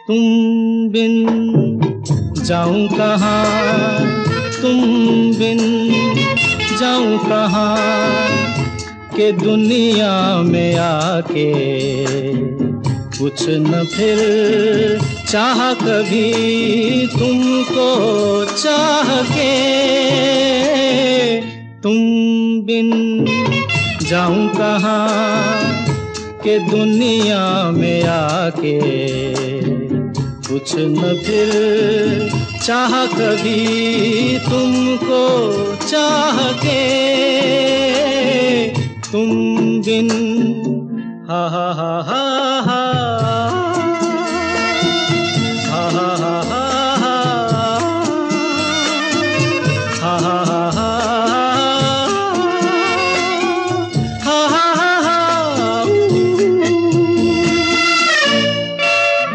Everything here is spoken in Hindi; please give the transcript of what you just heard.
तुम बिन जाऊं कहाँ, तुम बिन जाऊं कहाँ, के दुनिया में आके कुछ न फिर चाह कभी तुमको चाह के। तुम बिन जाऊं कहाँ, के दुनिया में आके कुछ न फिर चाह कभी तुमको चाह के। तुम बिन हा हा हा हा हा।